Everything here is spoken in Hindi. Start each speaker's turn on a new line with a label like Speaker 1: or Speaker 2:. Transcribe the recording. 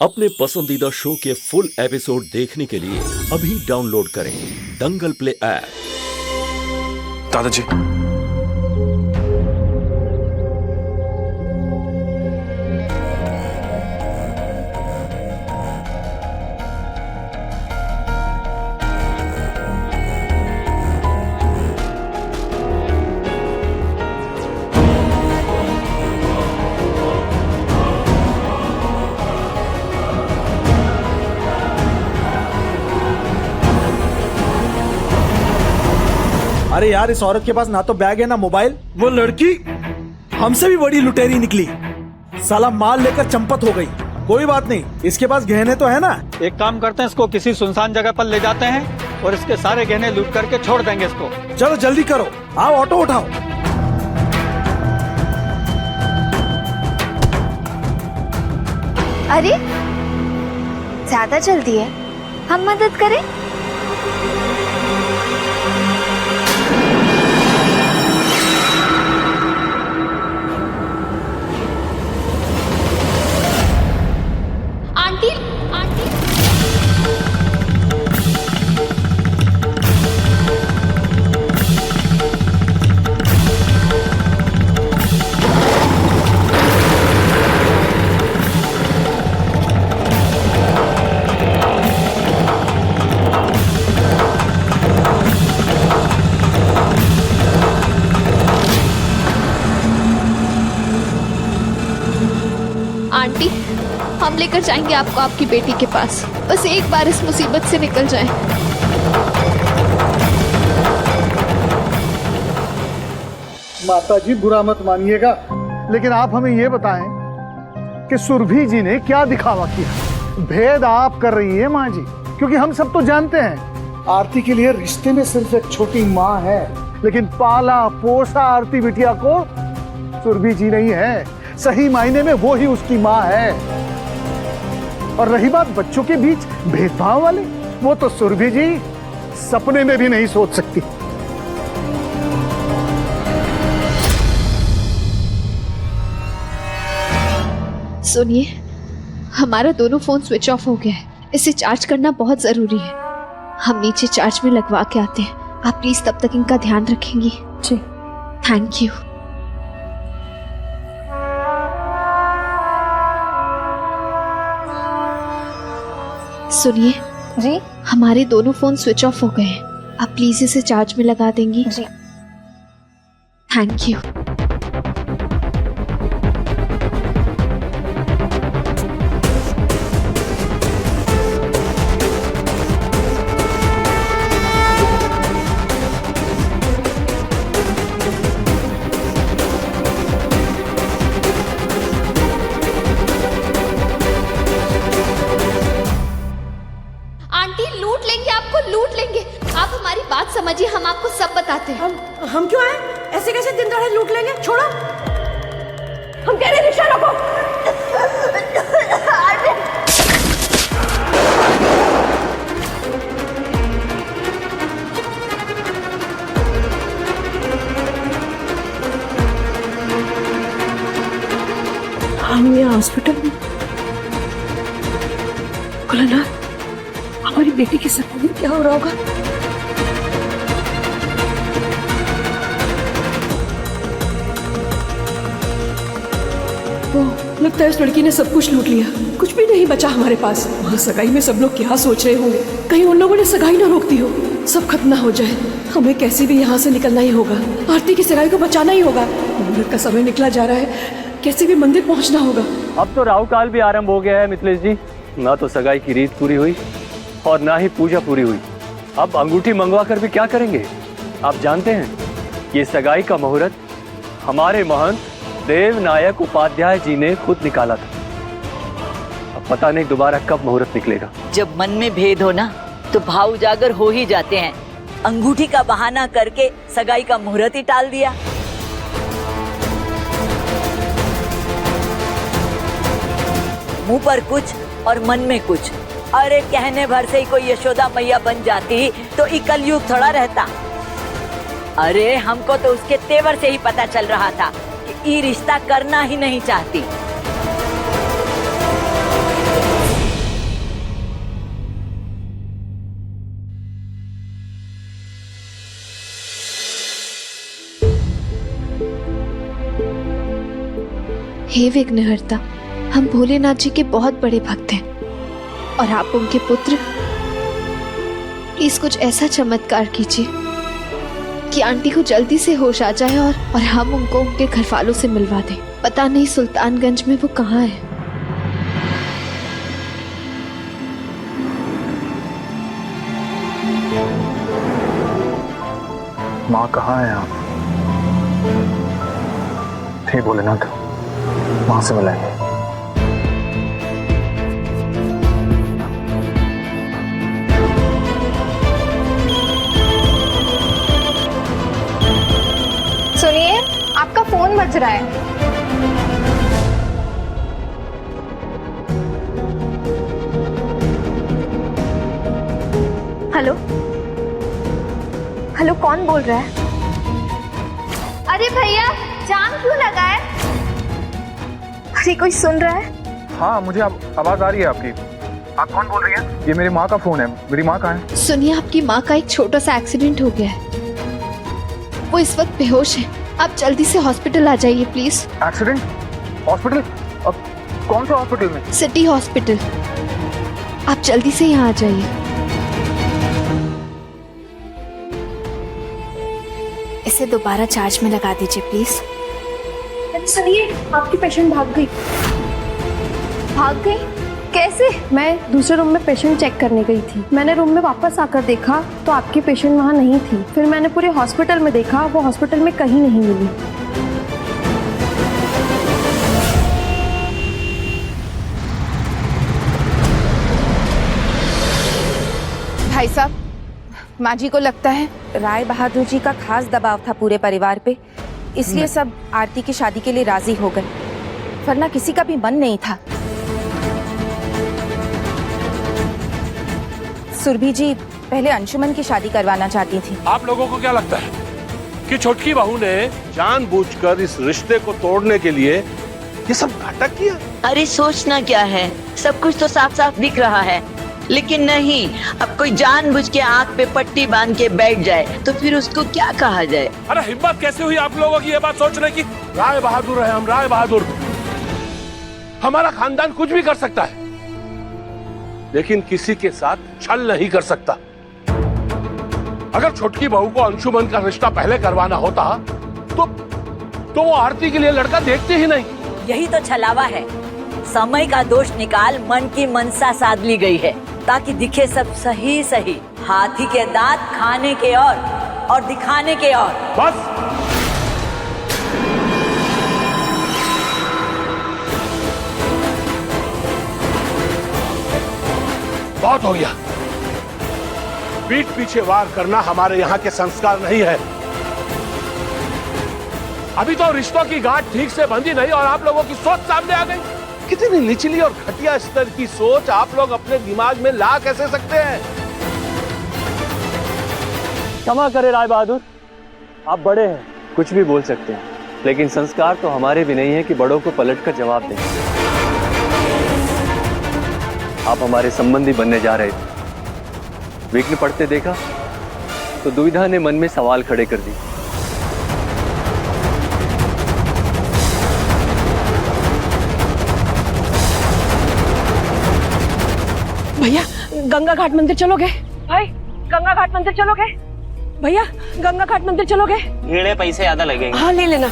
Speaker 1: अपने पसंदीदा शो के फुल एपिसोड देखने के लिए अभी डाउनलोड करें दंगल प्ले ऐप।
Speaker 2: दादाजी,
Speaker 3: अरे यार, इस औरत के पास ना तो बैग है ना मोबाइल। वो लड़की हमसे भी बड़ी लुटेरी निकली। साला माल लेकर चंपत हो गई। कोई बात नहीं, इसके पास गहने तो है ना।
Speaker 4: एक काम करते हैं, इसको किसी सुनसान जगह पर ले जाते हैं और इसके सारे गहने लूट करके छोड़ देंगे इसको।
Speaker 3: चलो जल्दी करो, आओ ऑटो उठाओ।
Speaker 5: अरे ज्यादा जल्दी है, हम मदद करें? आंटी, आंटी, आंटी, हम लेकर जाएंगे आपको आपकी बेटी के पास। बस एक बार इस मुसीबत से निकल जाएं।
Speaker 6: माताजी बुरा मत मानिएगा, लेकिन आप हमें ये बताएं कि सुरभि जी ने क्या दिखावा किया। भेद आप कर रही है माँ जी, क्योंकि हम सब तो जानते हैं आरती के लिए रिश्ते में सिर्फ एक छोटी माँ है, लेकिन पाला पोसा आरती बिटिया को सुरभि जी नहीं है। सही मायने में वो ही उसकी माँ है। और रही बात बच्चों के बीच भेदभाव वाले, वो तो सुरभि जी सपने में भी नहीं सोच सकती।
Speaker 5: सुनिए, हमारा दोनों फोन स्विच ऑफ हो गया है। इसे चार्ज करना बहुत जरूरी है। हम नीचे चार्ज में लगवा के आते हैं। आप प्लीज तब तक इनका ध्यान रखेंगी? जी, थैंक यू। सुनिए जी, हमारे दोनों फोन स्विच ऑफ हो गए हैं। आप प्लीज इसे चार्ज में लगा देंगी? जी, थैंक यू। आप हमारी बात समझिए, हम आपको सब बताते हैं।
Speaker 7: हम क्यों आए? ऐसे कैसे दिन दहाड़े लूट लेंगे? छोड़ो, हम कह रहे रिक्शा रोको। हम यहाँ हॉस्पिटल में खुलना, हमारी बेटी के सपने में क्या हो रहा होगा? लगता है उस लड़की ने सब कुछ लूट लिया, कुछ भी नहीं बचा हमारे पास। वहाँ सगाई में सब लोग क्या सोच रहे होंगे? कहीं उन लोगों ने सगाई ना रोक दी हो, सब खत्म ना हो जाए। हमें कैसे भी यहाँ से निकलना ही होगा। आरती की सगाई को बचाना ही होगा। मुहूर्त का समय निकला जा रहा है, कैसे भी मंदिर पहुँचना होगा।
Speaker 4: अब तो राहु काल भी आरंभ हो गया है मिथिलेश जी। ना तो सगाई की रीत पूरी हुई और ना ही पूजा पूरी हुई। अब अंगूठी मंगवा कर भी क्या करेंगे? आप जानते हैं, ये सगाई का मुहूर्त हमारे महंत देवनायक उपाध्याय जी ने खुद निकाला था। अब पता नहीं दोबारा कब मुहूर्त निकलेगा।
Speaker 8: जब मन में भेद हो ना तो भाव उजागर हो ही जाते हैं। अंगूठी का बहाना करके सगाई का मुहूर्त ही टाल दिया। मुंह पर कुछ और मन में कुछ। अरे कहने भर से ही कोई यशोदा मैया बन जाती तो ये कलयुग थोड़ा रहता। अरे हमको तो उसके तेवर से ही पता चल रहा था कि ये रिश्ता करना ही नहीं चाहती।
Speaker 5: हे विघ्नहर्ता, हम भोलेनाथ जी के बहुत बड़े भक्त हैं और आप उनके पुत्र। प्लीज कुछ ऐसा चमत्कार कीजिए कि आंटी को जल्दी से होश आ जाए और हम उनको उनके घर वालों से मिलवा दें। पता नहीं सुल्तानगंज में वो कहाँ है।
Speaker 2: माँ कहाँ है आप? हे भोलेनाथ, माँ से मिलाइए।
Speaker 9: सुनिए, आपका फोन बज रहा है। हेलो हेलो, कौन बोल रहा है? अरे भैया, जाम क्यों लगा है? अरे कोई सुन रहा है?
Speaker 2: हाँ, मुझे आवाज आ रही है आपकी। आप कौन बोल रही हैं? ये मेरी माँ का फोन है। मेरी माँ कहाँ है?
Speaker 5: सुनिए, आपकी माँ का एक छोटा सा एक्सीडेंट हो गया है। वो इस वक्त बेहोश है। आप जल्दी से हॉस्पिटल आ जाइए प्लीज।
Speaker 2: एक्सीडेंट? हॉस्पिटल? अब कौन सा हॉस्पिटल में?
Speaker 5: City hospital. आप जल्दी से यहाँ आ जाइए।
Speaker 9: इसे दोबारा चार्ज में लगा दीजिए प्लीज। सुनिए, आपकी पेशेंट भाग गई। भाग गई? कैसे? मैं दूसरे रूम में पेशेंट चेक करने गई थी। मैंने रूम में वापस आकर देखा तो आपकी पेशेंट वहाँ नहीं थी। फिर मैंने पूरे हॉस्पिटल में देखा, वो हॉस्पिटल में कहीं नहीं मिली।
Speaker 10: भाई साहब, माँ जी को लगता है राय बहादुर जी का खास दबाव था पूरे परिवार पे, इसलिए सब आरती की शादी के लिए राजी हो गए, वरना किसी का भी मन नहीं था। सुरभि जी पहले अंशुमन की शादी करवाना चाहती थी।
Speaker 11: आप लोगों को क्या लगता है कि छोटकी बहू ने जानबूझकर इस रिश्ते को तोड़ने के लिए ये सब नाटक किया?
Speaker 8: अरे सोचना क्या है, सब कुछ तो साफ साफ दिख रहा है। लेकिन नहीं, अब कोई जानबूझ के आंख पे पट्टी बांध के बैठ जाए तो फिर उसको क्या कहा जाए?
Speaker 11: अरे हिम्मत कैसे हुई आप लोगों की ये बात सोचने की? राय बहादुर है हम, राय बहादुर। हमारा खानदान कुछ भी कर सकता है, लेकिन किसी के साथ छल नहीं कर सकता। अगर छोटकी बहू को अंशुमन का रिश्ता पहले करवाना होता तो वो आरती के लिए लड़का देखते ही नहीं।
Speaker 8: यही तो छलावा है। समय का दोष निकाल मन की मनसा साध ली गई है ताकि दिखे सब सही सही। हाथी के दांत खाने के और दिखाने के और।
Speaker 11: बस बहुत हो गया। पीठ पीछे वार करना हमारे यहाँ के संस्कार नहीं है। अभी तो रिश्तों की गांठ ठीक से बंधी नहीं और आप लोगों की सोच सामने आ गई। कितनी निचली और घटिया स्तर की सोच आप लोग अपने दिमाग में ला कैसे सकते हैं?
Speaker 4: क्षमा करें राय बहादुर, आप बड़े हैं, कुछ भी बोल सकते हैं, लेकिन संस्कार तो हमारे भी नहीं है कि बड़ों को पलट कर जवाब दें। आप हमारे संबंधी बनने जा रहे थे, विघ्न पड़ते देखा तो दुविधा ने मन में सवाल खड़े कर दी।
Speaker 7: भैया, गंगा घाट मंदिर चलोगे? भाई, गंगा घाट मंदिर चलोगे? भैया, गंगा घाट मंदिर चलोगे?
Speaker 12: पैसे ज्यादा लगेंगे।
Speaker 7: हाँ, ले लेना।